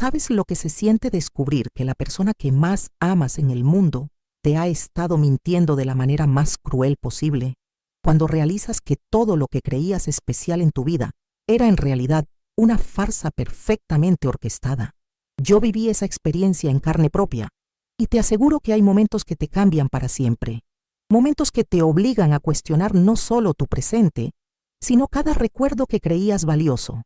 ¿Sabes lo que se siente descubrir que la persona que más amas en el mundo te ha estado mintiendo de la manera más cruel posible? Cuando realizas que todo lo que creías especial en tu vida era en realidad una farsa perfectamente orquestada. Yo viví esa experiencia en carne propia y te aseguro que hay momentos que te cambian para siempre. Momentos que te obligan a cuestionar no solo tu presente, sino cada recuerdo que creías valioso.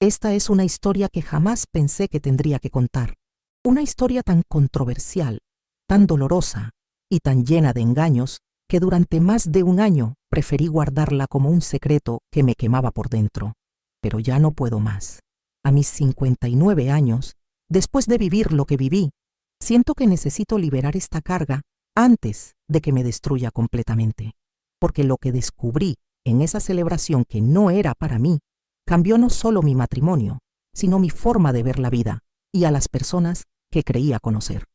Esta es una historia que jamás pensé que tendría que contar. Una historia tan controversial, tan dolorosa y tan llena de engaños que durante más de un año preferí guardarla como un secreto que me quemaba por dentro. Pero ya no puedo más. A mis 59 años, después de vivir lo que viví, siento que necesito liberar esta carga antes de que me destruya completamente. Porque lo que descubrí en esa celebración que no era para mí, cambió no solo mi matrimonio, sino mi forma de ver la vida y a las personas que creía conocer.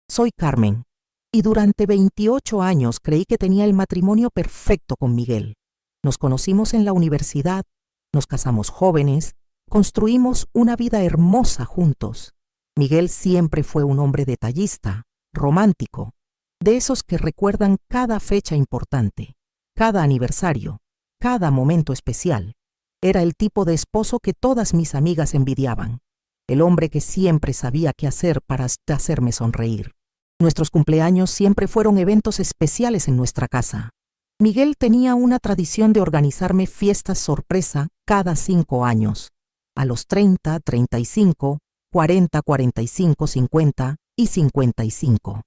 Soy Carmen, y durante 28 años creí que tenía el matrimonio perfecto con Miguel. Nos conocimos en la universidad, nos casamos jóvenes, construimos una vida hermosa juntos. Miguel siempre fue un hombre detallista, romántico, de esos que recuerdan cada fecha importante, cada aniversario, cada momento especial. Era el tipo de esposo que todas mis amigas envidiaban, el hombre que siempre sabía qué hacer para hacerme sonreír. Nuestros cumpleaños siempre fueron eventos especiales en nuestra casa. Miguel tenía una tradición de organizarme fiestas sorpresa cada 5 años, a los 30, 35, 40, 45, 50 y 55.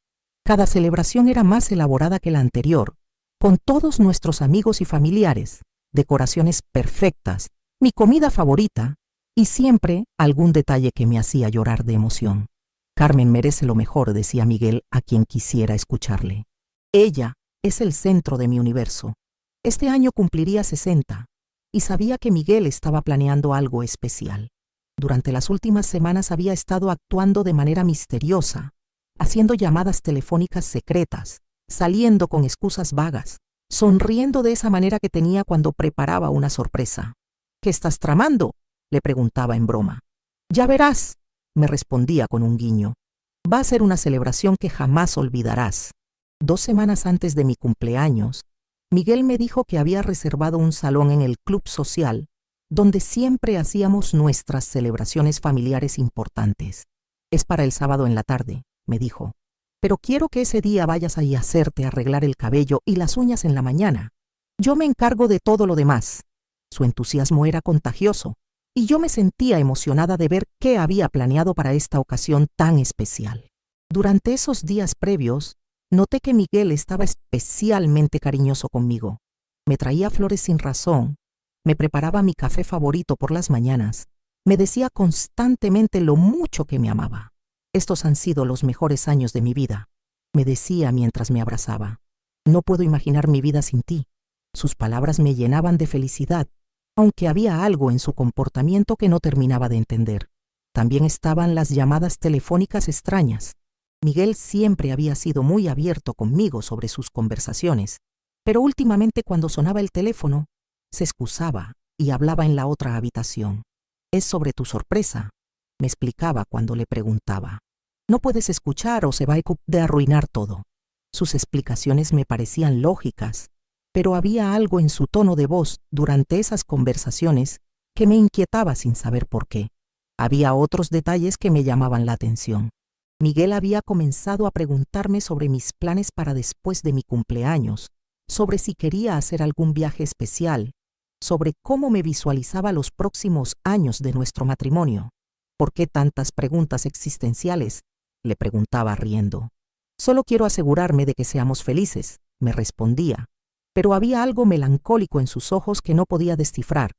Cada celebración era más elaborada que la anterior, con todos nuestros amigos y familiares, decoraciones perfectas, mi comida favorita y siempre algún detalle que me hacía llorar de emoción. Carmen merece lo mejor, decía Miguel a quien quisiera escucharle. Ella es el centro de mi universo. Este año cumpliría 60 y sabía que Miguel estaba planeando algo especial. Durante las últimas semanas había estado actuando de manera misteriosa, haciendo llamadas telefónicas secretas, saliendo con excusas vagas, sonriendo de esa manera que tenía cuando preparaba una sorpresa. ¿Qué estás tramando?, le preguntaba en broma. Ya verás, me respondía con un guiño. Va a ser una celebración que jamás olvidarás. 2 semanas antes de mi cumpleaños, Miguel me dijo que había reservado un salón en el club social, donde siempre hacíamos nuestras celebraciones familiares importantes. Es para el sábado en la tarde, me dijo. Pero quiero que ese día vayas ahí a hacerte arreglar el cabello y las uñas en la mañana. Yo me encargo de todo lo demás. Su entusiasmo era contagioso, y yo me sentía emocionada de ver qué había planeado para esta ocasión tan especial. Durante esos días previos, noté que Miguel estaba especialmente cariñoso conmigo. Me traía flores sin razón, me preparaba mi café favorito por las mañanas, me decía constantemente lo mucho que me amaba. Estos han sido los mejores años de mi vida, me decía mientras me abrazaba. No puedo imaginar mi vida sin ti. Sus palabras me llenaban de felicidad, aunque había algo en su comportamiento que no terminaba de entender. También estaban las llamadas telefónicas extrañas. Miguel siempre había sido muy abierto conmigo sobre sus conversaciones, pero últimamente cuando sonaba el teléfono, se excusaba y hablaba en la otra habitación. Es sobre tu sorpresa, me explicaba cuando le preguntaba. No puedes escuchar o se va a arruinar todo. Sus explicaciones me parecían lógicas, pero había algo en su tono de voz durante esas conversaciones que me inquietaba sin saber por qué. Había otros detalles que me llamaban la atención. Miguel había comenzado a preguntarme sobre mis planes para después de mi cumpleaños, sobre si quería hacer algún viaje especial, sobre cómo me visualizaba los próximos años de nuestro matrimonio. ¿Por qué tantas preguntas existenciales?, le preguntaba riendo. Solo quiero asegurarme de que seamos felices, me respondía, pero había algo melancólico en sus ojos que no podía descifrar.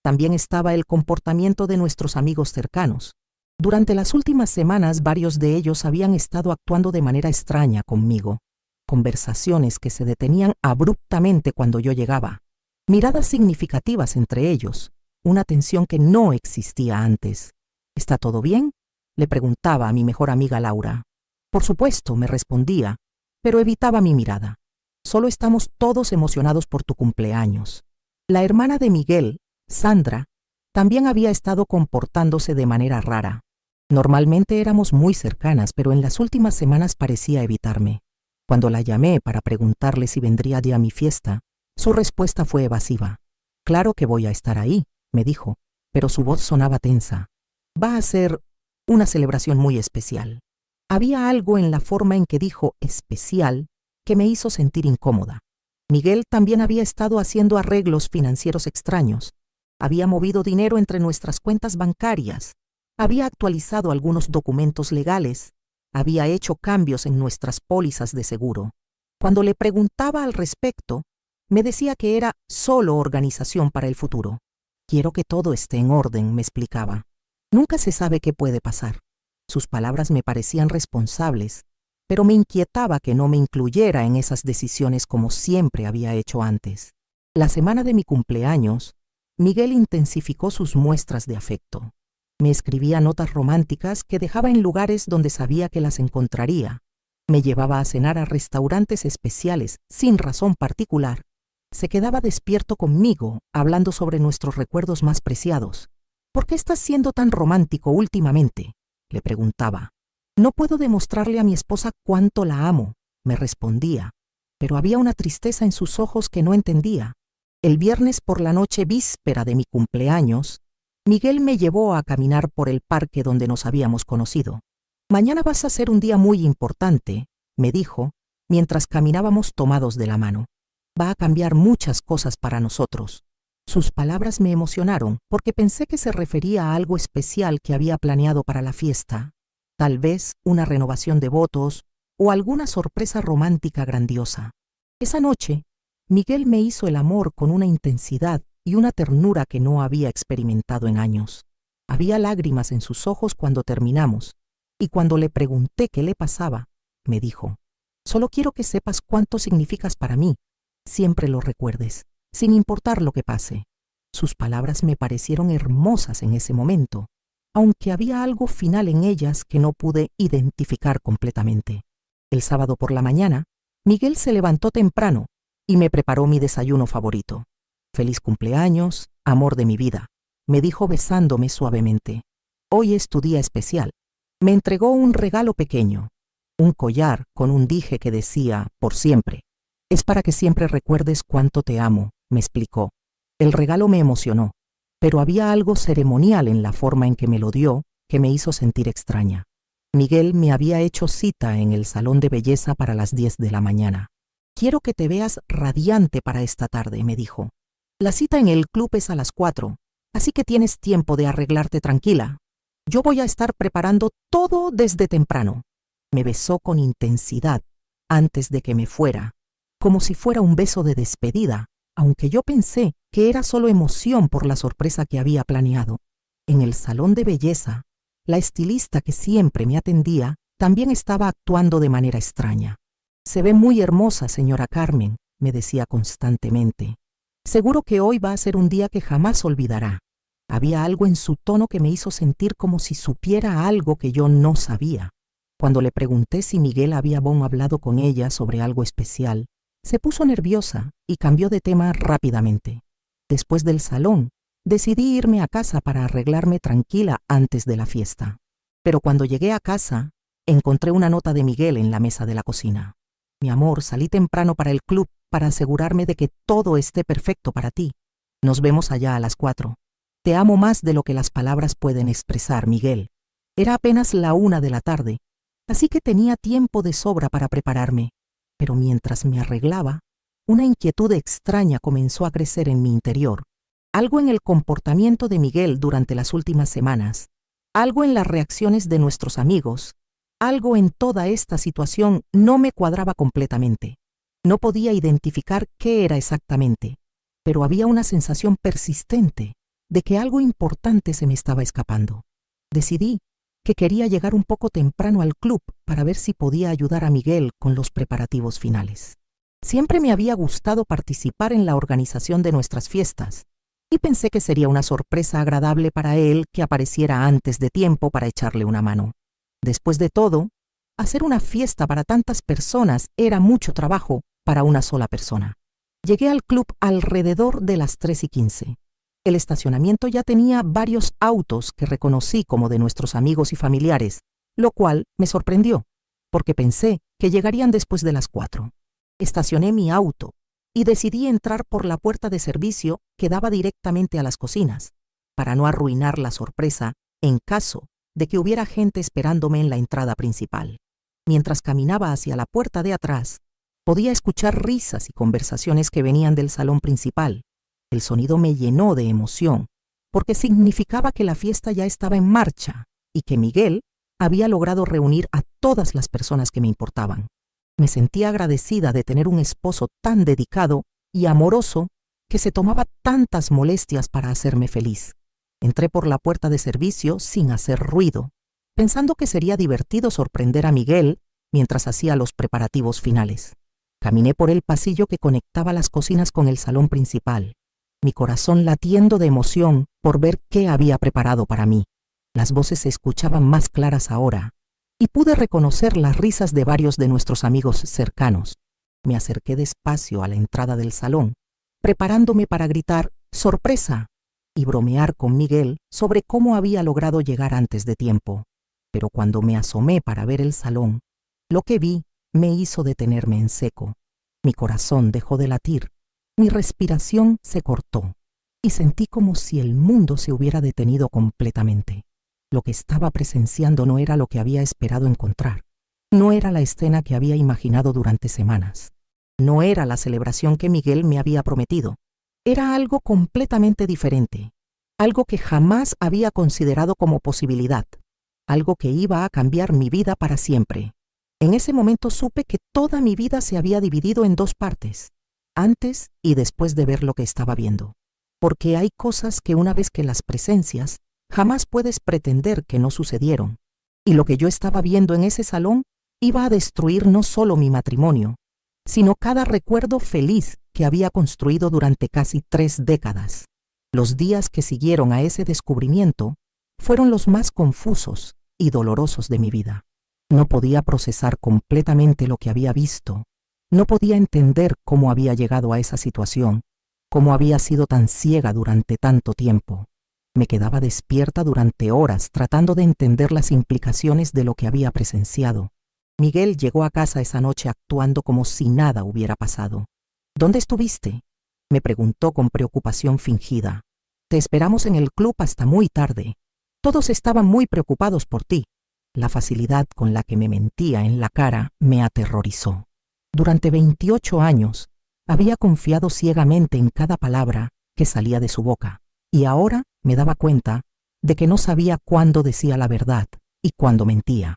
También estaba el comportamiento de nuestros amigos cercanos. Durante las últimas semanas, varios de ellos habían estado actuando de manera extraña conmigo. Conversaciones que se detenían abruptamente cuando yo llegaba. Miradas significativas entre ellos. Una tensión que no existía antes. ¿Está todo bien?, le preguntaba a mi mejor amiga Laura. Por supuesto, me respondía, pero evitaba mi mirada. Solo estamos todos emocionados por tu cumpleaños. La hermana de Miguel, Sandra, también había estado comportándose de manera rara. Normalmente éramos muy cercanas, pero en las últimas semanas parecía evitarme. Cuando la llamé para preguntarle si vendría ya a mi fiesta, su respuesta fue evasiva. Claro que voy a estar ahí, me dijo, pero su voz sonaba tensa. Va a ser una celebración muy especial. Había algo en la forma en que dijo especial que me hizo sentir incómoda. Miguel también había estado haciendo arreglos financieros extraños. Había movido dinero entre nuestras cuentas bancarias. Había actualizado algunos documentos legales. Había hecho cambios en nuestras pólizas de seguro. Cuando le preguntaba al respecto, me decía que era solo organización para el futuro. Quiero que todo esté en orden, me explicaba. Nunca se sabe qué puede pasar. Sus palabras me parecían responsables, pero me inquietaba que no me incluyera en esas decisiones como siempre había hecho antes. La semana de mi cumpleaños, Miguel intensificó sus muestras de afecto. Me escribía notas románticas que dejaba en lugares donde sabía que las encontraría. Me llevaba a cenar a restaurantes especiales sin razón particular. Se quedaba despierto conmigo, hablando sobre nuestros recuerdos más preciados. ¿Por qué estás siendo tan romántico últimamente?, le preguntaba. No puedo demostrarle a mi esposa cuánto la amo, me respondía, pero había una tristeza en sus ojos que no entendía. El viernes por la noche víspera de mi cumpleaños, Miguel me llevó a caminar por el parque donde nos habíamos conocido. Mañana vas a ser un día muy importante, me dijo, mientras caminábamos tomados de la mano. Va a cambiar muchas cosas para nosotros. Sus palabras me emocionaron porque pensé que se refería a algo especial que había planeado para la fiesta, tal vez una renovación de votos o alguna sorpresa romántica grandiosa. Esa noche, Miguel me hizo el amor con una intensidad y una ternura que no había experimentado en años. Había lágrimas en sus ojos cuando terminamos, y cuando le pregunté qué le pasaba, me dijo: «Solo quiero que sepas cuánto significas para mí. Siempre lo recuerdes, sin importar lo que pase». Sus palabras me parecieron hermosas en ese momento, aunque había algo final en ellas que no pude identificar completamente. El sábado por la mañana, Miguel se levantó temprano y me preparó mi desayuno favorito. «Feliz cumpleaños, amor de mi vida», me dijo besándome suavemente. «Hoy es tu día especial». Me entregó un regalo pequeño, un collar con un dije que decía «por siempre». «Es para que siempre recuerdes cuánto te amo», me explicó. El regalo me emocionó, pero había algo ceremonial en la forma en que me lo dio que me hizo sentir extraña. Miguel me había hecho cita en el salón de belleza para las 10 de la mañana. «Quiero que te veas radiante para esta tarde», me dijo. «La cita en el club es a las 4, así que tienes tiempo de arreglarte tranquila. Yo voy a estar preparando todo desde temprano». Me besó con intensidad antes de que me fuera, como si fuera un beso de despedida, aunque yo pensé que era solo emoción por la sorpresa que había planeado. En el salón de belleza, la estilista que siempre me atendía también estaba actuando de manera extraña. «Se ve muy hermosa, señora Carmen», me decía constantemente. «Seguro que hoy va a ser un día que jamás olvidará». Había algo en su tono que me hizo sentir como si supiera algo que yo no sabía. Cuando le pregunté si Miguel había hablado con ella sobre algo especial, se puso nerviosa y cambió de tema rápidamente. Después del salón, decidí irme a casa para arreglarme tranquila antes de la fiesta. Pero cuando llegué a casa, encontré una nota de Miguel en la mesa de la cocina. «Mi amor, salí temprano para el club para asegurarme de que todo esté perfecto para ti. Nos vemos allá a las 4. Te amo más de lo que las palabras pueden expresar, Miguel». Era apenas la 1 de la tarde, así que tenía tiempo de sobra para prepararme. Pero mientras me arreglaba, una inquietud extraña comenzó a crecer en mi interior. Algo en el comportamiento de Miguel durante las últimas semanas, algo en las reacciones de nuestros amigos, algo en toda esta situación no me cuadraba completamente. No podía identificar qué era exactamente, pero había una sensación persistente de que algo importante se me estaba escapando. Decidí que quería llegar un poco temprano al club para ver si podía ayudar a Miguel con los preparativos finales. Siempre me había gustado participar en la organización de nuestras fiestas y pensé que sería una sorpresa agradable para él que apareciera antes de tiempo para echarle una mano. Después de todo, hacer una fiesta para tantas personas era mucho trabajo para una sola persona. Llegué al club alrededor de las 3:15. El estacionamiento ya tenía varios autos que reconocí como de nuestros amigos y familiares, lo cual me sorprendió, porque pensé que llegarían después de las 4. Estacioné mi auto y decidí entrar por la puerta de servicio que daba directamente a las cocinas, para no arruinar la sorpresa en caso de que hubiera gente esperándome en la entrada principal. Mientras caminaba hacia la puerta de atrás, podía escuchar risas y conversaciones que venían del salón principal. El sonido me llenó de emoción, porque significaba que la fiesta ya estaba en marcha y que Miguel había logrado reunir a todas las personas que me importaban. Me sentía agradecida de tener un esposo tan dedicado y amoroso que se tomaba tantas molestias para hacerme feliz. Entré por la puerta de servicio sin hacer ruido, pensando que sería divertido sorprender a Miguel mientras hacía los preparativos finales. Caminé por el pasillo que conectaba las cocinas con el salón principal, mi corazón latiendo de emoción por ver qué había preparado para mí. Las voces se escuchaban más claras ahora, y pude reconocer las risas de varios de nuestros amigos cercanos. Me acerqué despacio a la entrada del salón, preparándome para gritar ¡sorpresa! Y bromear con Miguel sobre cómo había logrado llegar antes de tiempo. Pero cuando me asomé para ver el salón, lo que vi me hizo detenerme en seco. Mi corazón dejó de latir, mi respiración se cortó, y sentí como si el mundo se hubiera detenido completamente. Lo que estaba presenciando no era lo que había esperado encontrar. No era la escena que había imaginado durante semanas. No era la celebración que Miguel me había prometido. Era algo completamente diferente, algo que jamás había considerado como posibilidad, algo que iba a cambiar mi vida para siempre. En ese momento supe que toda mi vida se había dividido en 2 partes, antes y después de ver lo que estaba viendo. Porque hay cosas que una vez que las presencias, jamás puedes pretender que no sucedieron. Y lo que yo estaba viendo en ese salón iba a destruir no solo mi matrimonio, sino cada recuerdo feliz que había construido durante casi 3 décadas. Los días que siguieron a ese descubrimiento fueron los más confusos y dolorosos de mi vida. No podía procesar completamente lo que había visto. No podía entender cómo había llegado a esa situación, cómo había sido tan ciega durante tanto tiempo. Me quedaba despierta durante horas tratando de entender las implicaciones de lo que había presenciado. Miguel llegó a casa esa noche actuando como si nada hubiera pasado. ¿Dónde estuviste?, me preguntó con preocupación fingida. Te esperamos en el club hasta muy tarde. Todos estaban muy preocupados por ti. La facilidad con la que me mentía en la cara me aterrorizó. Durante 28 años había confiado ciegamente en cada palabra que salía de su boca, y ahora me daba cuenta de que no sabía cuándo decía la verdad y cuándo mentía.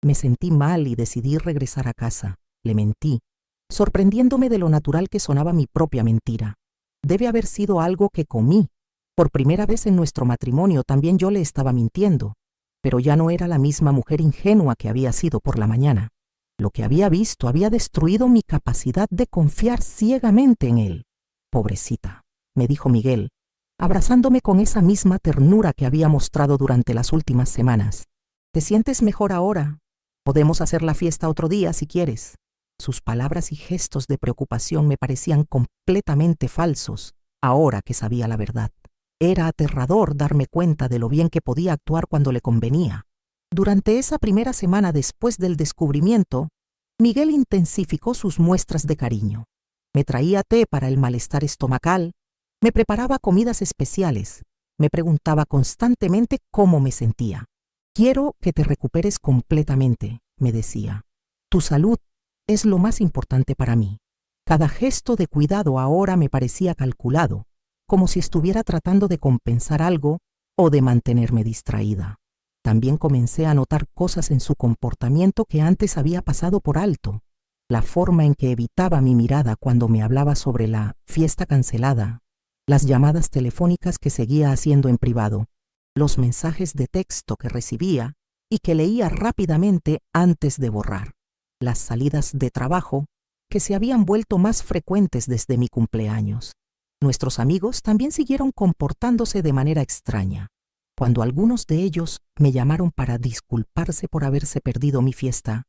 Me sentí mal y decidí regresar a casa. Le mentí, sorprendiéndome de lo natural que sonaba mi propia mentira. Debe haber sido algo que comí. Por primera vez en nuestro matrimonio también yo le estaba mintiendo, pero ya no era la misma mujer ingenua que había sido por la mañana. Lo que había visto había destruido mi capacidad de confiar ciegamente en él. Pobrecita, me dijo Miguel, abrazándome con esa misma ternura que había mostrado durante las últimas semanas. ¿Te sientes mejor ahora? Podemos hacer la fiesta otro día si quieres. Sus palabras y gestos de preocupación me parecían completamente falsos, ahora que sabía la verdad. Era aterrador darme cuenta de lo bien que podía actuar cuando le convenía. Durante esa primera semana después del descubrimiento, Miguel intensificó sus muestras de cariño. Me traía té para el malestar estomacal, me preparaba comidas especiales, me preguntaba constantemente cómo me sentía. Quiero que te recuperes completamente, me decía. Tu salud es lo más importante para mí. Cada gesto de cuidado ahora me parecía calculado, como si estuviera tratando de compensar algo o de mantenerme distraída. También comencé a notar cosas en su comportamiento que antes había pasado por alto. La forma en que evitaba mi mirada cuando me hablaba sobre la fiesta cancelada, las llamadas telefónicas que seguía haciendo en privado, los mensajes de texto que recibía y que leía rápidamente antes de borrar, las salidas de trabajo que se habían vuelto más frecuentes desde mi cumpleaños. Nuestros amigos también siguieron comportándose de manera extraña. Cuando algunos de ellos me llamaron para disculparse por haberse perdido mi fiesta,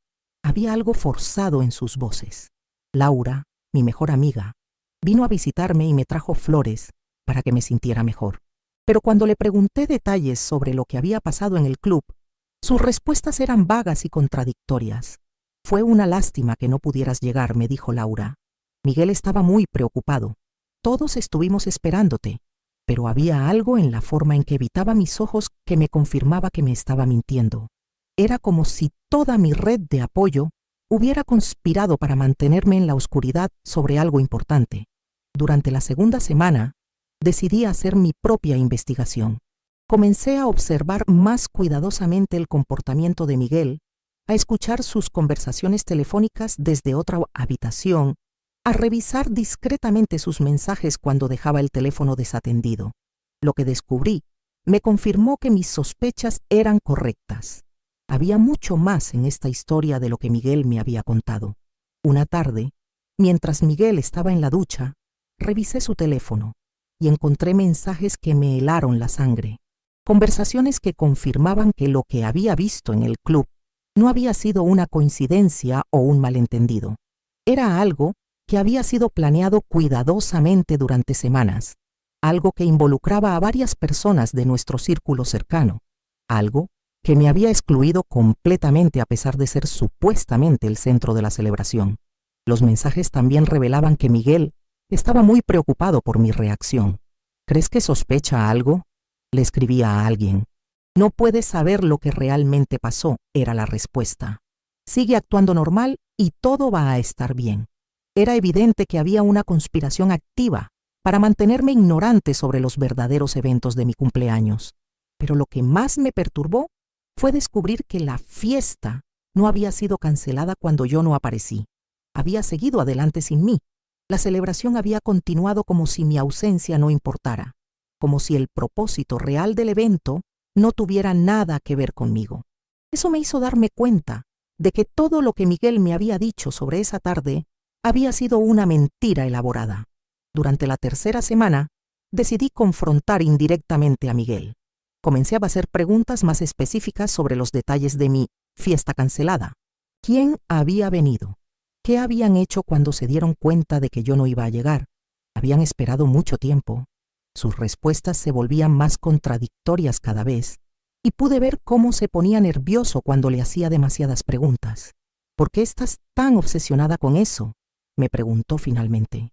había algo forzado en sus voces. Laura, mi mejor amiga, vino a visitarme y me trajo flores para que me sintiera mejor. Pero cuando le pregunté detalles sobre lo que había pasado en el club, sus respuestas eran vagas y contradictorias. Fue una lástima que no pudieras llegar, me dijo Laura. Miguel estaba muy preocupado. Todos estuvimos esperándote, pero había algo en la forma en que evitaba mis ojos que me confirmaba que me estaba mintiendo. Era como si toda mi red de apoyo hubiera conspirado para mantenerme en la oscuridad sobre algo importante. Durante la segunda semana, decidí hacer mi propia investigación. Comencé a observar más cuidadosamente el comportamiento de Miguel, a escuchar sus conversaciones telefónicas desde otra habitación, a revisar discretamente sus mensajes cuando dejaba el teléfono desatendido. Lo que descubrí me confirmó que mis sospechas eran correctas. Había mucho más en esta historia de lo que Miguel me había contado. Una tarde, mientras Miguel estaba en la ducha, revisé su teléfono y encontré mensajes que me helaron la sangre. Conversaciones que confirmaban que lo que había visto en el club no había sido una coincidencia o un malentendido. Era algo que había sido planeado cuidadosamente durante semanas, algo que involucraba a varias personas de nuestro círculo cercano, algo que me había excluido completamente a pesar de ser supuestamente el centro de la celebración. Los mensajes también revelaban que Miguel estaba muy preocupado por mi reacción. ¿Crees que sospecha algo?, le escribía a alguien. No puedes saber lo que realmente pasó, era la respuesta. Sigue actuando normal y todo va a estar bien. Era evidente que había una conspiración activa para mantenerme ignorante sobre los verdaderos eventos de mi cumpleaños. Pero lo que más me perturbó fue descubrir que la fiesta no había sido cancelada cuando yo no aparecí. Había seguido adelante sin mí. La celebración había continuado como si mi ausencia no importara, como si el propósito real del evento no tuviera nada que ver conmigo. Eso me hizo darme cuenta de que todo lo que Miguel me había dicho sobre esa tarde había sido una mentira elaborada. Durante la tercera semana, decidí confrontar indirectamente a Miguel. Comencé a hacer preguntas más específicas sobre los detalles de mi fiesta cancelada. ¿Quién había venido? ¿Qué habían hecho cuando se dieron cuenta de que yo no iba a llegar? Habían esperado mucho tiempo. Sus respuestas se volvían más contradictorias cada vez, y pude ver cómo se ponía nervioso cuando le hacía demasiadas preguntas. ¿Por qué estás tan obsesionada con eso?, me preguntó finalmente.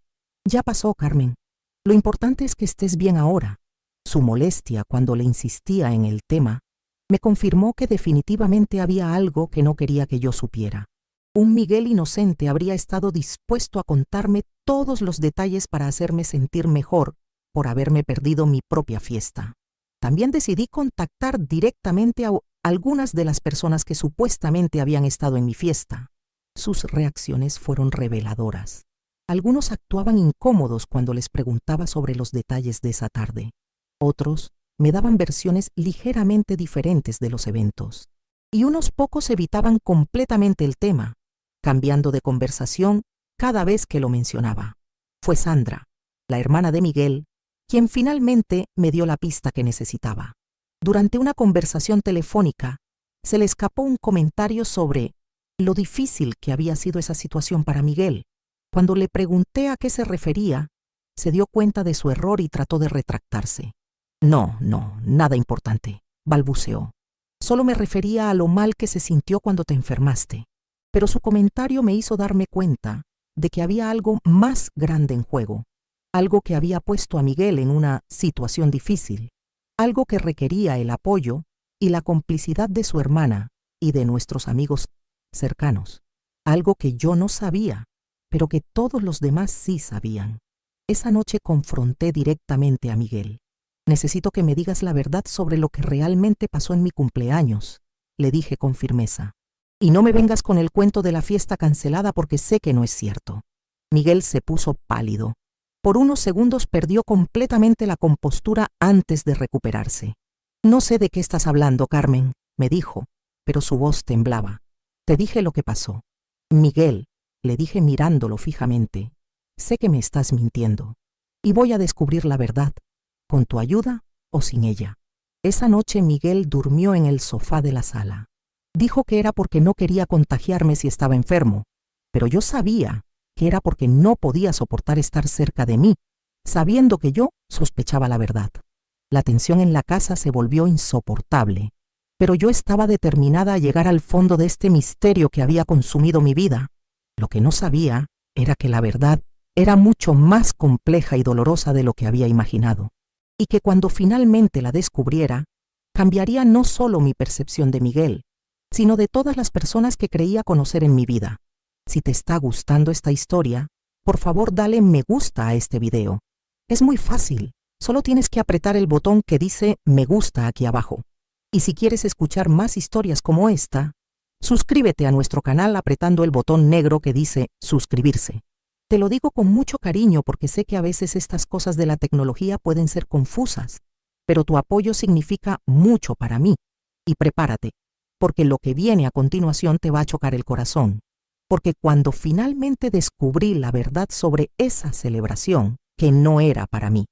Ya pasó, Carmen. Lo importante es que estés bien ahora. Su molestia cuando le insistía en el tema me confirmó que definitivamente había algo que no quería que yo supiera. Un Miguel inocente habría estado dispuesto a contarme todos los detalles para hacerme sentir mejor por haberme perdido mi propia fiesta. También decidí contactar directamente a algunas de las personas que supuestamente habían estado en mi fiesta. Sus reacciones fueron reveladoras. Algunos actuaban incómodos cuando les preguntaba sobre los detalles de esa tarde. Otros me daban versiones ligeramente diferentes de los eventos. Y unos pocos evitaban completamente el tema, cambiando de conversación cada vez que lo mencionaba. Fue Sandra, la hermana de Miguel, quien finalmente me dio la pista que necesitaba. Durante una conversación telefónica, se le escapó un comentario sobre lo difícil que había sido esa situación para Miguel. Cuando le pregunté a qué se refería, se dio cuenta de su error y trató de retractarse. No, nada importante, balbuceó. Solo me refería a lo mal que se sintió cuando te enfermaste. Pero su comentario me hizo darme cuenta de que había algo más grande en juego, algo que había puesto a Miguel en una situación difícil, algo que requería el apoyo y la complicidad de su hermana y de nuestros amigos cercanos, algo que yo no sabía, pero que todos los demás sí sabían. Esa noche confronté directamente a Miguel. Necesito que me digas la verdad sobre lo que realmente pasó en mi cumpleaños, le dije con firmeza. Y no me vengas con el cuento de la fiesta cancelada porque sé que no es cierto. Miguel se puso pálido. Por unos segundos perdió completamente la compostura antes de recuperarse. No sé de qué estás hablando, Carmen, me dijo, pero su voz temblaba. Te dije lo que pasó. Miguel, le dije mirándolo fijamente, sé que me estás mintiendo, y voy a descubrir la verdad, con tu ayuda o sin ella. Esa noche Miguel durmió en el sofá de la sala. Dijo que era porque no quería contagiarme si estaba enfermo, pero yo sabía que era porque no podía soportar estar cerca de mí, sabiendo que yo sospechaba la verdad. La tensión en la casa se volvió insoportable, pero yo estaba determinada a llegar al fondo de este misterio que había consumido mi vida. Lo que no sabía era que la verdad era mucho más compleja y dolorosa de lo que había imaginado, y que cuando finalmente la descubriera, cambiaría no solo mi percepción de Miguel, sino de todas las personas que creía conocer en mi vida. Si te está gustando esta historia, por favor dale me gusta a este video. Es muy fácil, solo tienes que apretar el botón que dice me gusta aquí abajo. Y si quieres escuchar más historias como esta, suscríbete a nuestro canal apretando el botón negro que dice suscribirse. Te lo digo con mucho cariño porque sé que a veces estas cosas de la tecnología pueden ser confusas, pero tu apoyo significa mucho para mí. Y prepárate, porque lo que viene a continuación te va a chocar el corazón. Porque cuando finalmente descubrí la verdad sobre esa celebración, que no era para mí,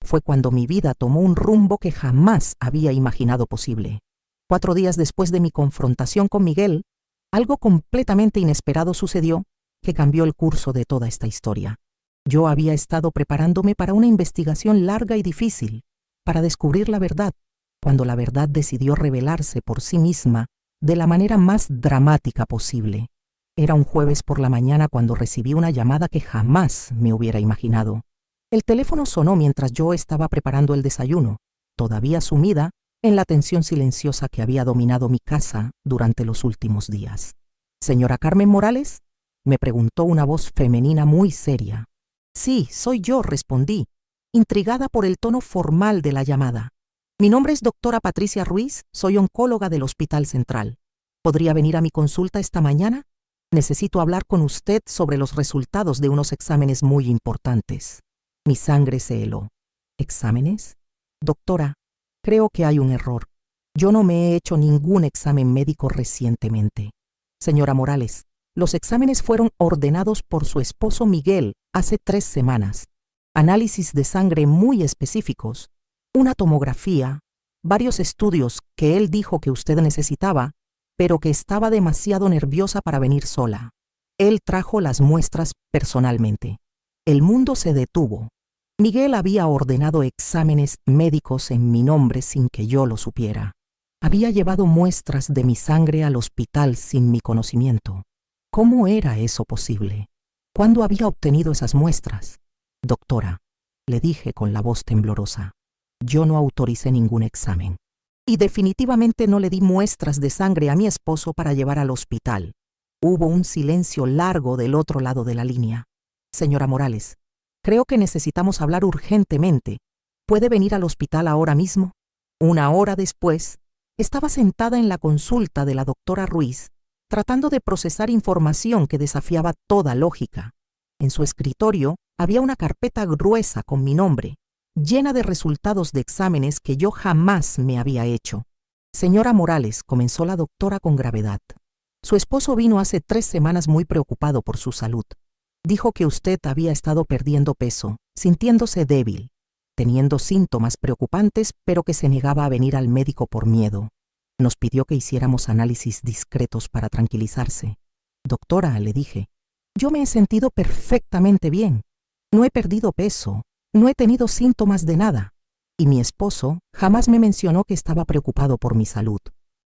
fue cuando mi vida tomó un rumbo que jamás había imaginado posible. 4 días después de mi confrontación con Miguel, algo completamente inesperado sucedió que cambió el curso de toda esta historia. Yo había estado preparándome para una investigación larga y difícil, para descubrir la verdad, cuando la verdad decidió revelarse por sí misma de la manera más dramática posible. Era un jueves por la mañana cuando recibí una llamada que jamás me hubiera imaginado. El teléfono sonó mientras yo estaba preparando el desayuno, todavía sumida en la tensión silenciosa que había dominado mi casa durante los últimos días. «¿Señora Carmen Morales?», me preguntó una voz femenina muy seria. «Sí, soy yo», respondí, intrigada por el tono formal de la llamada. «Mi nombre es doctora Patricia Ruiz, soy oncóloga del Hospital Central. ¿Podría venir a mi consulta esta mañana? Necesito hablar con usted sobre los resultados de unos exámenes muy importantes». Mi sangre se heló. ¿Exámenes? Doctora, creo que hay un error. Yo no me he hecho ningún examen médico recientemente. Señora Morales, los exámenes fueron ordenados por su esposo Miguel hace 3 semanas. Análisis de sangre muy específicos, una tomografía, varios estudios que él dijo que usted necesitaba, pero que estaba demasiado nerviosa para venir sola. Él trajo las muestras personalmente. El mundo se detuvo. Miguel había ordenado exámenes médicos en mi nombre sin que yo lo supiera. Había llevado muestras de mi sangre al hospital sin mi conocimiento. ¿Cómo era eso posible? ¿Cuándo había obtenido esas muestras? Doctora, le dije con la voz temblorosa, yo no autoricé ningún examen. Y definitivamente no le di muestras de sangre a mi esposo para llevar al hospital. Hubo un silencio largo del otro lado de la línea. Señora Morales, creo que necesitamos hablar urgentemente. ¿Puede venir al hospital ahora mismo? 1 hora después, estaba sentada en la consulta de la doctora Ruiz, tratando de procesar información que desafiaba toda lógica. En su escritorio había una carpeta gruesa con mi nombre, llena de resultados de exámenes que yo jamás me había hecho. Señora Morales, comenzó la doctora con gravedad. Su esposo vino hace 3 semanas muy preocupado por su salud. Dijo que usted había estado perdiendo peso, sintiéndose débil, teniendo síntomas preocupantes, pero que se negaba a venir al médico por miedo. Nos pidió que hiciéramos análisis discretos para tranquilizarse. Doctora, le dije, yo me he sentido perfectamente bien. No he perdido peso, no he tenido síntomas de nada. Y mi esposo jamás me mencionó que estaba preocupado por mi salud.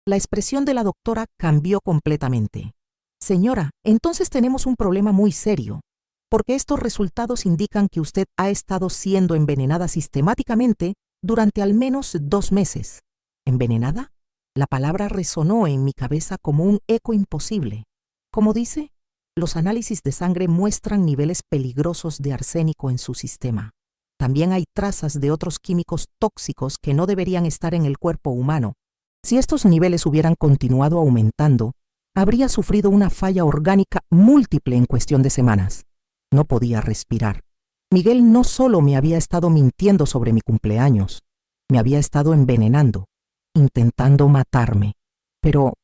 La expresión de la doctora cambió completamente. Señora, entonces tenemos un problema muy serio, porque estos resultados indican que usted ha estado siendo envenenada sistemáticamente durante al menos 2 meses. ¿Envenenada? La palabra resonó en mi cabeza como un eco imposible. Como dice, los análisis de sangre muestran niveles peligrosos de arsénico en su sistema. También hay trazas de otros químicos tóxicos que no deberían estar en el cuerpo humano. Si estos niveles hubieran continuado aumentando, habría sufrido una falla orgánica múltiple en cuestión de semanas. No podía respirar. Miguel no solo me había estado mintiendo sobre mi cumpleaños, me había estado envenenando, intentando matarme. Pero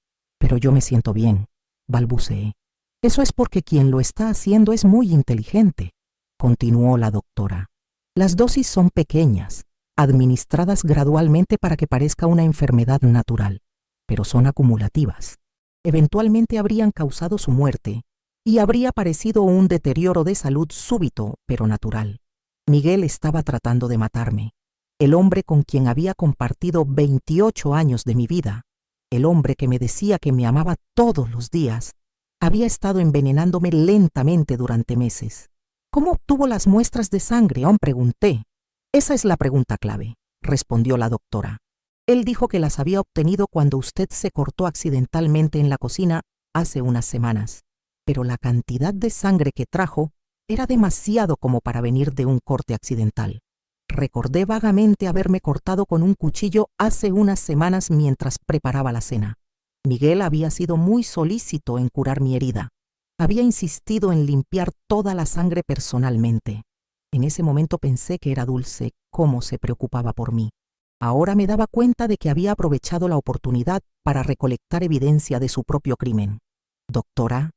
yo me siento bien, balbuceé. Eso es porque quien lo está haciendo es muy inteligente, continuó la doctora. Las dosis son pequeñas, administradas gradualmente para que parezca una enfermedad natural, pero son acumulativas. Eventualmente habrían causado su muerte y habría parecido un deterioro de salud súbito, pero natural. Miguel estaba tratando de matarme. El hombre con quien había compartido 28 años de mi vida, el hombre que me decía que me amaba todos los días, había estado envenenándome lentamente durante meses. ¿Cómo obtuvo las muestras de sangre? Aún pregunté. Esa es la pregunta clave, respondió la doctora. Él dijo que las había obtenido cuando usted se cortó accidentalmente en la cocina hace unas semanas, pero la cantidad de sangre que trajo era demasiado como para venir de un corte accidental. Recordé vagamente haberme cortado con un cuchillo hace unas semanas mientras preparaba la cena. Miguel había sido muy solícito en curar mi herida. Había insistido en limpiar toda la sangre personalmente. En ese momento pensé que era Dulce cómo se preocupaba por mí. Ahora me daba cuenta de que había aprovechado la oportunidad para recolectar evidencia de su propio crimen. Doctora,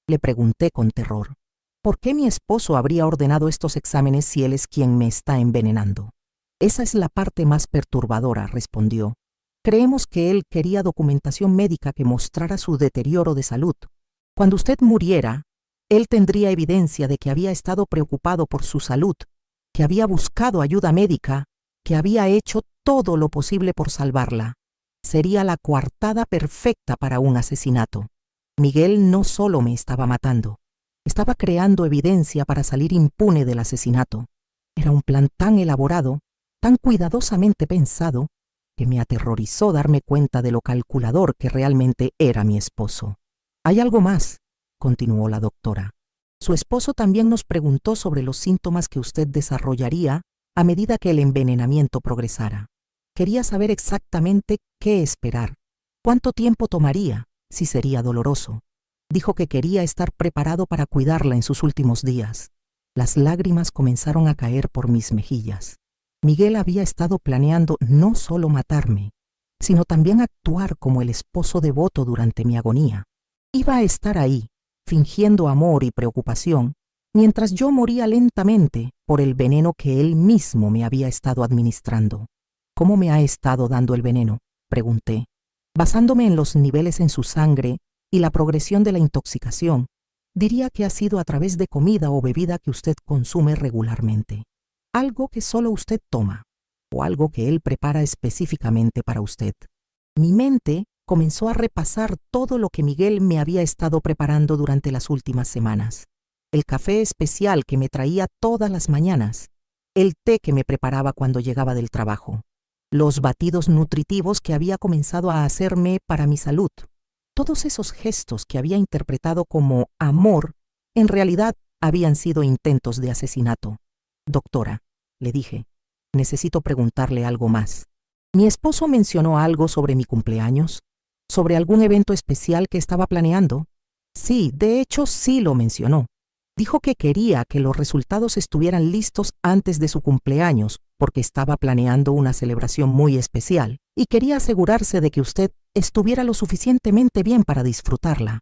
le pregunté con terror, ¿por qué mi esposo habría ordenado estos exámenes si él es quien me está envenenando? Esa es la parte más perturbadora, respondió. Creemos que él quería documentación médica que mostrara su deterioro de salud. Cuando usted muriera, él tendría evidencia de que había estado preocupado por su salud, que había buscado ayuda médica, que había hecho todo lo posible por salvarla. Sería la coartada perfecta para un asesinato. Miguel no solo me estaba matando, estaba creando evidencia para salir impune del asesinato. Era un plan tan elaborado, tan cuidadosamente pensado, que me aterrorizó darme cuenta de lo calculador que realmente era mi esposo. Hay algo más, continuó la doctora. Su esposo también nos preguntó sobre los síntomas que usted desarrollaría a medida que el envenenamiento progresara. Quería saber exactamente qué esperar, cuánto tiempo tomaría, si sería doloroso. Dijo que quería estar preparado para cuidarla en sus últimos días. Las lágrimas comenzaron a caer por mis mejillas. Miguel había estado planeando no solo matarme, sino también actuar como el esposo devoto durante mi agonía. Iba a estar ahí, fingiendo amor y preocupación, mientras yo moría lentamente por el veneno que él mismo me había estado administrando. ¿Cómo me ha estado dando el veneno?, pregunté. Basándome en los niveles en su sangre y la progresión de la intoxicación, diría que ha sido a través de comida o bebida que usted consume regularmente. Algo que solo usted toma, o algo que él prepara específicamente para usted. Mi mente comenzó a repasar todo lo que Miguel me había estado preparando durante las últimas semanas. El café especial que me traía todas las mañanas, el té que me preparaba cuando llegaba del trabajo, los batidos nutritivos que había comenzado a hacerme para mi salud. Todos esos gestos que había interpretado como amor, en realidad habían sido intentos de asesinato. Doctora, le dije, necesito preguntarle algo más. ¿Mi esposo mencionó algo sobre mi cumpleaños? ¿Sobre algún evento especial que estaba planeando? Sí, de hecho sí lo mencionó. Dijo que quería que los resultados estuvieran listos antes de su cumpleaños porque estaba planeando una celebración muy especial y quería asegurarse de que usted estuviera lo suficientemente bien para disfrutarla.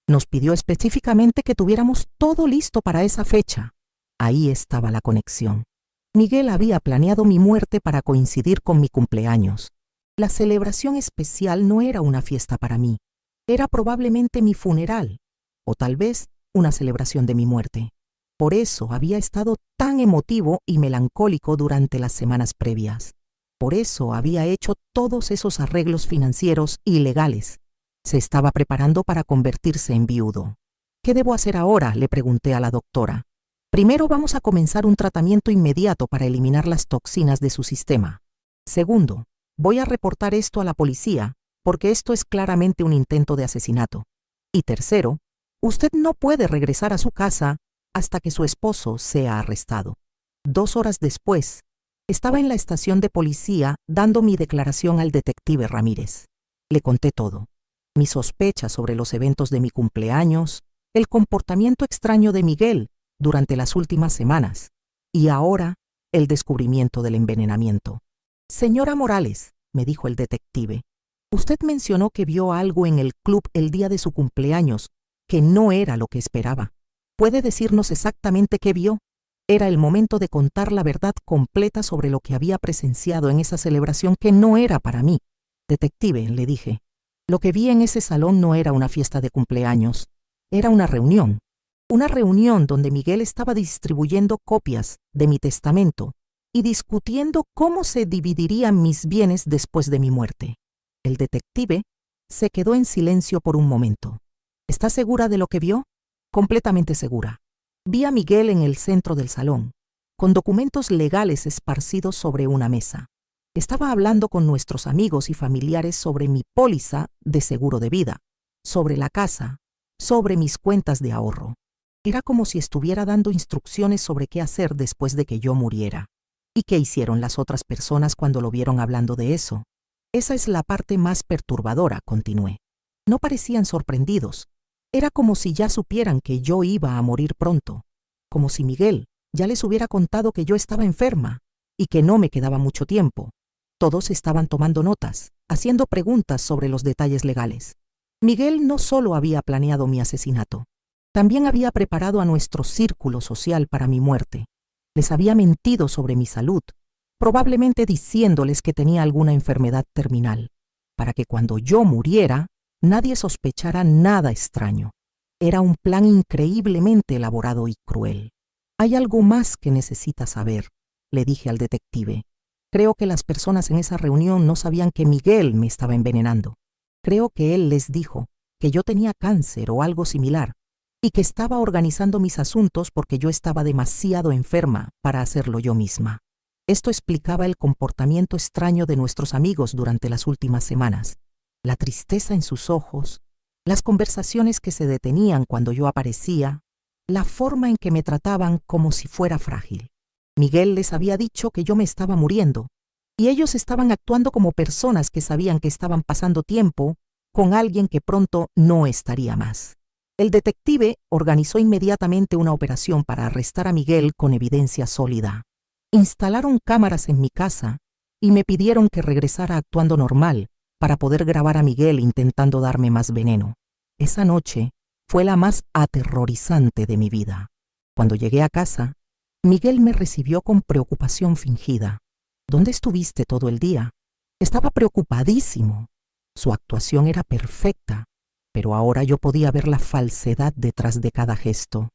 Nos pidió específicamente que tuviéramos todo listo para esa fecha. Ahí estaba la conexión. Miguel había planeado mi muerte para coincidir con mi cumpleaños. La celebración especial no era una fiesta para mí, era probablemente mi funeral, o tal vez una celebración de mi muerte. Por eso había estado tan emotivo y melancólico durante las semanas previas. Por eso había hecho todos esos arreglos financieros y legales. Se estaba preparando para convertirse en viudo. ¿Qué debo hacer ahora?, le pregunté a la doctora. Primero vamos a comenzar un tratamiento inmediato para eliminar las toxinas de su sistema. Segundo, voy a reportar esto a la policía, porque esto es claramente un intento de asesinato. Y tercero, usted no puede regresar a su casa hasta que su esposo sea arrestado. 2 horas después, estaba en la estación de policía dando mi declaración al detective Ramírez. Le conté todo. Mis sospechas sobre los eventos de mi cumpleaños, el comportamiento extraño de Miguel durante las últimas semanas, y ahora el descubrimiento del envenenamiento. Señora Morales, me dijo el detective, usted mencionó que vio algo en el club el día de su cumpleaños que no era lo que esperaba. ¿Puede decirnos exactamente qué vio? Era el momento de contar la verdad completa sobre lo que había presenciado en esa celebración que no era para mí. Detective, le dije, lo que vi en ese salón no era una fiesta de cumpleaños, era una reunión. Una reunión donde Miguel estaba distribuyendo copias de mi testamento y discutiendo cómo se dividirían mis bienes después de mi muerte. El detective se quedó en silencio por un momento. ¿Está segura de lo que vio? Completamente segura. Vi a Miguel en el centro del salón, con documentos legales esparcidos sobre una mesa. Estaba hablando con nuestros amigos y familiares sobre mi póliza de seguro de vida, sobre la casa, sobre mis cuentas de ahorro. Era como si estuviera dando instrucciones sobre qué hacer después de que yo muriera. ¿Y qué hicieron las otras personas cuando lo vieron hablando de eso? Esa es la parte más perturbadora, continué. No parecían sorprendidos. Era como si ya supieran que yo iba a morir pronto, como si Miguel ya les hubiera contado que yo estaba enferma y que no me quedaba mucho tiempo. Todos estaban tomando notas, haciendo preguntas sobre los detalles legales. Miguel no solo había planeado mi asesinato, también había preparado a nuestro círculo social para mi muerte. Les había mentido sobre mi salud, probablemente diciéndoles que tenía alguna enfermedad terminal, para que cuando yo muriera, nadie sospechara nada extraño. Era un plan increíblemente elaborado y cruel. «Hay algo más que necesitas saber», le dije al detective. «Creo que las personas en esa reunión no sabían que Miguel me estaba envenenando. Creo que él les dijo que yo tenía cáncer o algo similar y que estaba organizando mis asuntos porque yo estaba demasiado enferma para hacerlo yo misma». Esto explicaba el comportamiento extraño de nuestros amigos durante las últimas semanas, la tristeza en sus ojos, las conversaciones que se detenían cuando yo aparecía, la forma en que me trataban como si fuera frágil. Miguel les había dicho que yo me estaba muriendo, y ellos estaban actuando como personas que sabían que estaban pasando tiempo con alguien que pronto no estaría más. El detective organizó inmediatamente una operación para arrestar a Miguel con evidencia sólida. Instalaron cámaras en mi casa y me pidieron que regresara actuando normal para poder grabar a Miguel intentando darme más veneno. Esa noche fue la más aterrorizante de mi vida. Cuando llegué a casa, Miguel me recibió con preocupación fingida. «¿Dónde estuviste todo el día?» Estaba preocupadísimo. Su actuación era perfecta, pero ahora yo podía ver la falsedad detrás de cada gesto.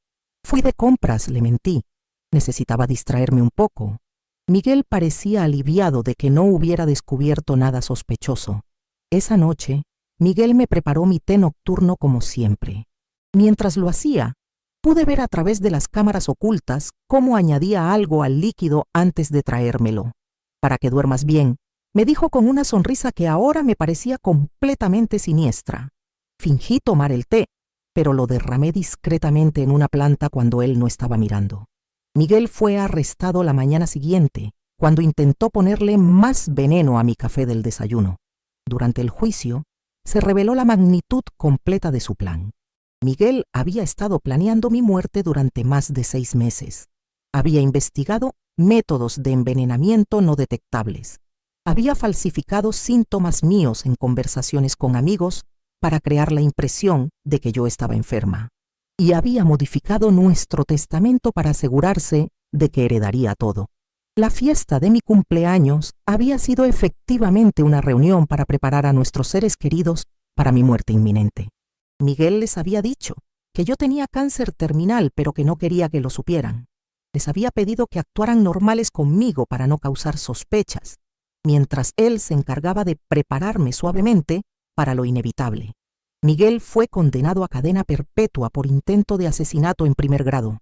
«Fui de compras», le mentí. Necesitaba distraerme un poco. Miguel parecía aliviado de que no hubiera descubierto nada sospechoso. Esa noche, Miguel me preparó mi té nocturno como siempre. Mientras lo hacía, pude ver a través de las cámaras ocultas cómo añadía algo al líquido antes de traérmelo. «Para que duermas bien», me dijo con una sonrisa que ahora me parecía completamente siniestra. Fingí tomar el té, pero lo derramé discretamente en una planta cuando él no estaba mirando. Miguel fue arrestado la mañana siguiente, cuando intentó ponerle más veneno a mi café del desayuno. Durante el juicio, se reveló la magnitud completa de su plan. Miguel había estado planeando mi muerte durante más de 6 meses. Había investigado métodos de envenenamiento no detectables. Había falsificado síntomas míos en conversaciones con amigos para crear la impresión de que yo estaba enferma. Y había modificado nuestro testamento para asegurarse de que heredaría todo. La fiesta de mi cumpleaños había sido efectivamente una reunión para preparar a nuestros seres queridos para mi muerte inminente. Miguel les había dicho que yo tenía cáncer terminal, pero que no quería que lo supieran. Les había pedido que actuaran normales conmigo para no causar sospechas, mientras él se encargaba de prepararme suavemente para lo inevitable. Miguel fue condenado a cadena perpetua por intento de asesinato en primer grado.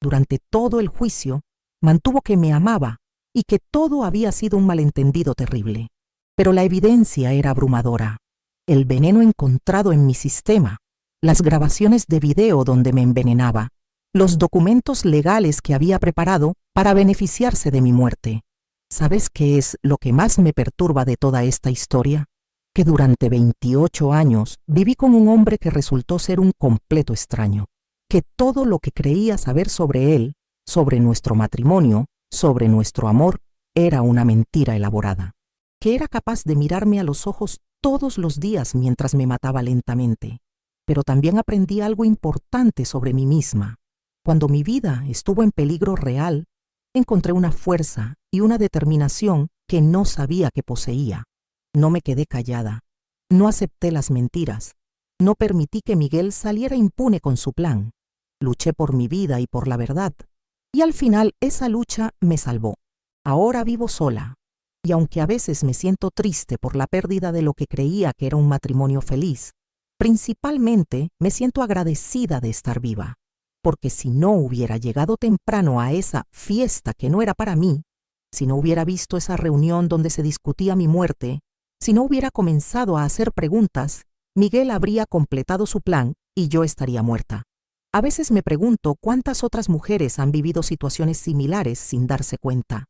Durante todo el juicio, mantuvo que me amaba y que todo había sido un malentendido terrible. Pero la evidencia era abrumadora. El veneno encontrado en mi sistema, las grabaciones de video donde me envenenaba, los documentos legales que había preparado para beneficiarse de mi muerte. ¿Sabes qué es lo que más me perturba de toda esta historia? Que durante 28 años viví con un hombre que resultó ser un completo extraño, que todo lo que creía saber sobre él, sobre nuestro matrimonio, sobre nuestro amor, era una mentira elaborada, que era capaz de mirarme a los ojos todos los días mientras me mataba lentamente. Pero también aprendí algo importante sobre mí misma. Cuando mi vida estuvo en peligro real, encontré una fuerza y una determinación que no sabía que poseía. No me quedé callada, no acepté las mentiras, no permití que Miguel saliera impune con su plan. Luché por mi vida y por la verdad, y al final esa lucha me salvó. Ahora vivo sola, y aunque a veces me siento triste por la pérdida de lo que creía que era un matrimonio feliz, principalmente me siento agradecida de estar viva, porque si no hubiera llegado temprano a esa fiesta que no era para mí, si no hubiera visto esa reunión donde se discutía mi muerte, si no hubiera comenzado a hacer preguntas, Miguel habría completado su plan y yo estaría muerta. A veces me pregunto cuántas otras mujeres han vivido situaciones similares sin darse cuenta.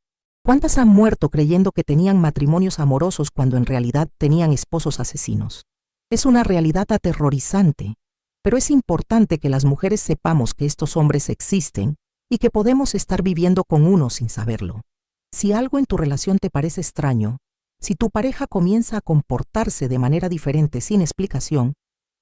¿Cuántas han muerto creyendo que tenían matrimonios amorosos cuando en realidad tenían esposos asesinos? Es una realidad aterrorizante, pero es importante que las mujeres sepamos que estos hombres existen y que podemos estar viviendo con uno sin saberlo. Si algo en tu relación te parece extraño, si tu pareja comienza a comportarse de manera diferente sin explicación,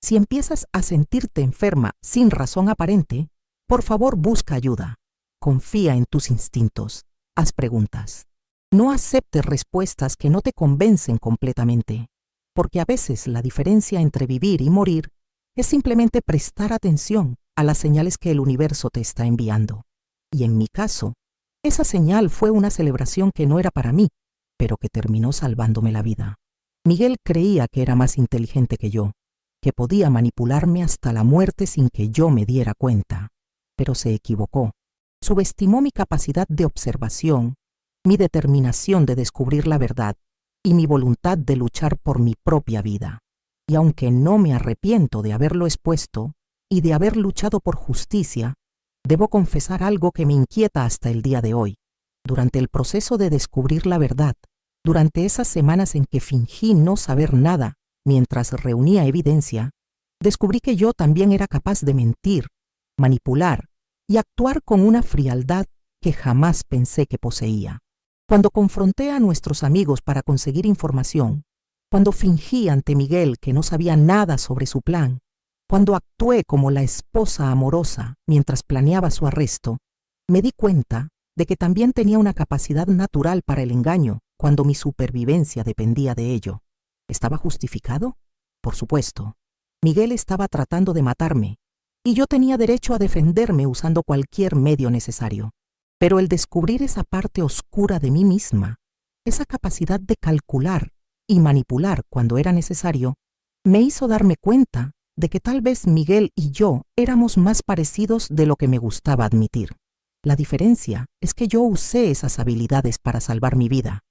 si empiezas a sentirte enferma sin razón aparente, por favor busca ayuda. Confía en tus instintos. Haz preguntas. No aceptes respuestas que no te convencen completamente, porque a veces la diferencia entre vivir y morir es simplemente prestar atención a las señales que el universo te está enviando. Y en mi caso, esa señal fue una celebración que no era para mí, pero que terminó salvándome la vida. Miguel creía que era más inteligente que yo, que podía manipularme hasta la muerte sin que yo me diera cuenta, pero se equivocó. Subestimó mi capacidad de observación, mi determinación de descubrir la verdad y mi voluntad de luchar por mi propia vida. Y aunque no me arrepiento de haberlo expuesto y de haber luchado por justicia, debo confesar algo que me inquieta hasta el día de hoy. Durante el proceso de descubrir la verdad, durante esas semanas en que fingí no saber nada mientras reunía evidencia, descubrí que yo también era capaz de mentir, manipular y actuar con una frialdad que jamás pensé que poseía. Cuando confronté a nuestros amigos para conseguir información, cuando fingí ante Miguel que no sabía nada sobre su plan, cuando actué como la esposa amorosa mientras planeaba su arresto, me di cuenta de que también tenía una capacidad natural para el engaño cuando mi supervivencia dependía de ello. ¿Estaba justificado? Por supuesto. Miguel estaba tratando de matarme, y yo tenía derecho a defenderme usando cualquier medio necesario. Pero el descubrir esa parte oscura de mí misma, esa capacidad de calcular y manipular cuando era necesario, me hizo darme cuenta de que tal vez Miguel y yo éramos más parecidos de lo que me gustaba admitir. La diferencia es que yo usé esas habilidades para salvar mi vida,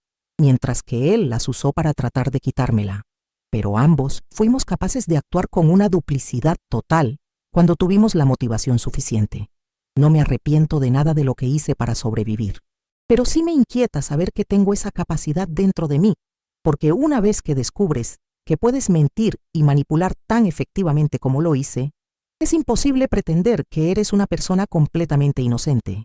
mientras que él las usó para tratar de quitármela. Pero ambos fuimos capaces de actuar con una duplicidad total cuando tuvimos la motivación suficiente. No me arrepiento de nada de lo que hice para sobrevivir. Pero sí me inquieta saber que tengo esa capacidad dentro de mí, porque una vez que descubres que puedes mentir y manipular tan efectivamente como lo hice, es imposible pretender que eres una persona completamente inocente.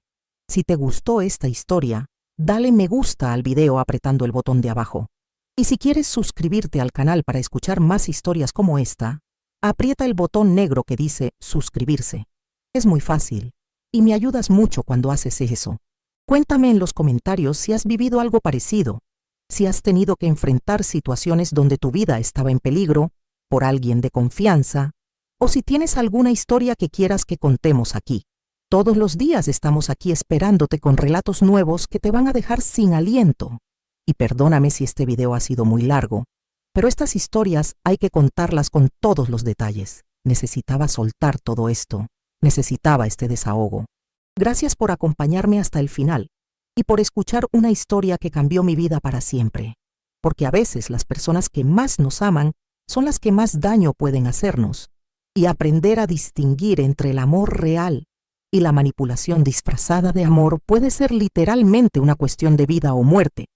Si te gustó esta historia, dale me gusta al video apretando el botón de abajo. Y si quieres suscribirte al canal para escuchar más historias como esta, aprieta el botón negro que dice suscribirse. Es muy fácil, y me ayudas mucho cuando haces eso. Cuéntame en los comentarios si has vivido algo parecido, si has tenido que enfrentar situaciones donde tu vida estaba en peligro por alguien de confianza, o si tienes alguna historia que quieras que contemos aquí. Todos los días estamos aquí esperándote con relatos nuevos que te van a dejar sin aliento. Y perdóname si este video ha sido muy largo, pero estas historias hay que contarlas con todos los detalles. Necesitaba soltar todo esto. Necesitaba este desahogo. Gracias por acompañarme hasta el final y por escuchar una historia que cambió mi vida para siempre. Porque a veces las personas que más nos aman son las que más daño pueden hacernos. Y aprender a distinguir entre el amor real y la manipulación disfrazada de amor puede ser literalmente una cuestión de vida o muerte.